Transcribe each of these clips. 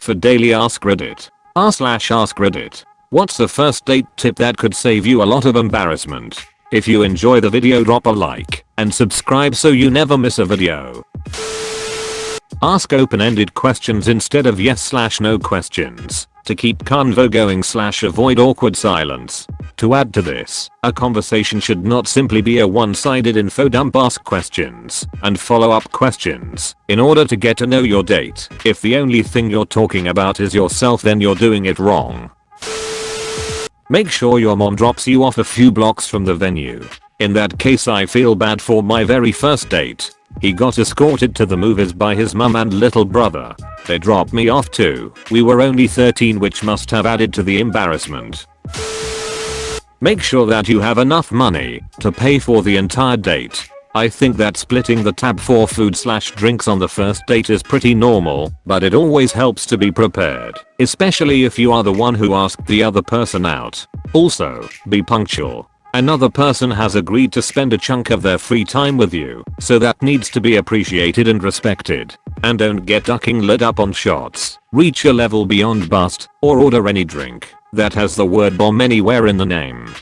For daily Ask Reddit. r/ask Reddit. What's the first date tip that could save you a lot of embarrassment? If you enjoy the video, drop a like and subscribe so you never miss a video. Ask open-ended questions instead of yes/no questions to keep convo going / avoid awkward silence. To add to this, a conversation should not simply be a one-sided info dump. Ask questions and follow-up questions in order to get to know your date. If the only thing you're talking about is yourself, then you're doing it wrong. Make sure your mom drops you off a few blocks from the venue. In that case, I feel bad for my very first date. He got escorted to the movies by his mum and little brother. They dropped me off too. We were only 13, which must have added to the embarrassment. Make sure that you have enough money to pay for the entire date. I think that splitting the tab for food/drinks on the first date is pretty normal, but it always helps to be prepared, especially if you are the one who asked the other person out. Also, be punctual. Another person has agreed to spend a chunk of their free time with you, so that needs to be appreciated and respected. And don't get ducking lid up on shots. Reach a level beyond bust, or order any drink that has the word bomb anywhere in the name.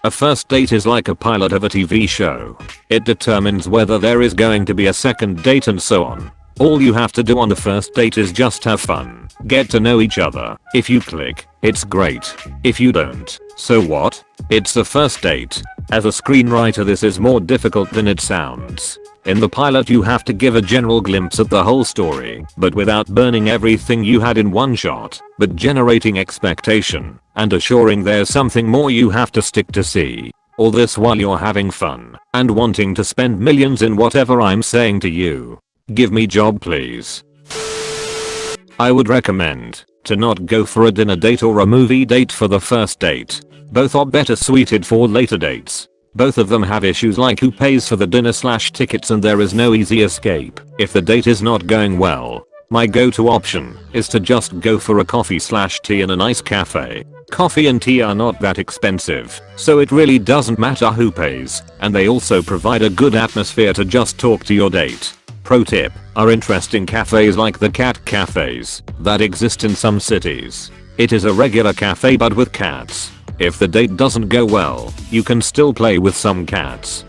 A first date is like a pilot of a TV show. It determines whether there is going to be a second date and so on. All you have to do on the first date is just have fun. Get to know each other. If you click, it's great. If you don't, so what? It's the first date. As a screenwriter, this is more difficult than it sounds. In the pilot, you have to give a general glimpse at the whole story, but without burning everything you had in one shot, but generating expectation and assuring there's something more you have to stick to see. All this while you're having fun and wanting to spend millions in whatever I'm saying to you. Give me job, please. I would recommend to not go for a dinner date or a movie date for the first date. Both are better suited for later dates. Both of them have issues like who pays for the dinner/tickets, and there is no easy escape if the date is not going well. My go-to option is to just go for a coffee/tea in a nice cafe. Coffee and tea are not that expensive, so it really doesn't matter who pays, and they also provide a good atmosphere to just talk to your date. Pro tip, are interesting cafes like the cat cafes that exist in some cities. It is a regular cafe but with cats. If the date doesn't go well, you can still play with some cats.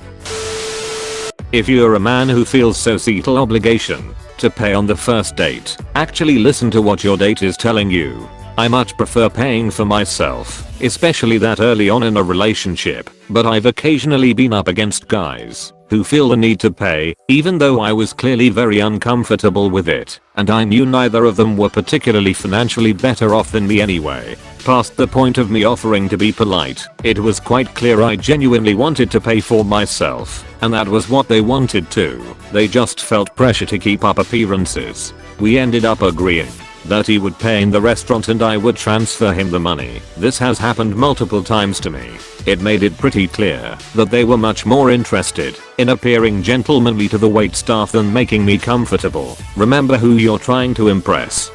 If you're a man who feels societal obligation to pay on the first date, actually listen to what your date is telling you. I much prefer paying for myself, especially that early on in a relationship, but I've occasionally been up against guys who feel the need to pay, even though I was clearly very uncomfortable with it, and I knew neither of them were particularly financially better off than me anyway. Past the point of me offering to be polite, it was quite clear I genuinely wanted to pay for myself, and that was what they wanted too. They just felt pressure to keep up appearances. We ended up agreeing that he would pay in the restaurant and I would transfer him the money. This has happened multiple times to me. It made it pretty clear that they were much more interested in appearing gentlemanly to the waitstaff than making me comfortable. Remember who you're trying to impress.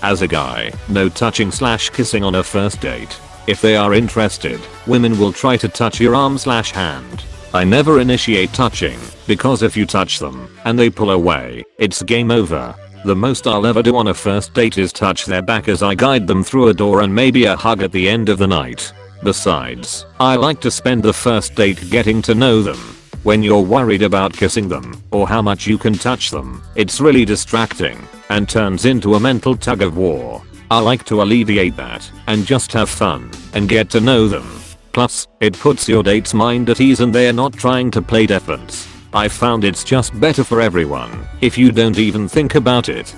As a guy, no touching/kissing on a first date. If they are interested, women will try to touch your arm/hand. I never initiate touching, because if you touch them and they pull away, it's game over. The most I'll ever do on a first date is touch their back as I guide them through a door and maybe a hug at the end of the night. Besides, I like to spend the first date getting to know them. When you're worried about kissing them or how much you can touch them, it's really distracting and turns into a mental tug of war. I like to alleviate that and just have fun and get to know them. Plus, it puts your date's mind at ease and they're not trying to play defense. I found it's just better for everyone if you don't even think about it.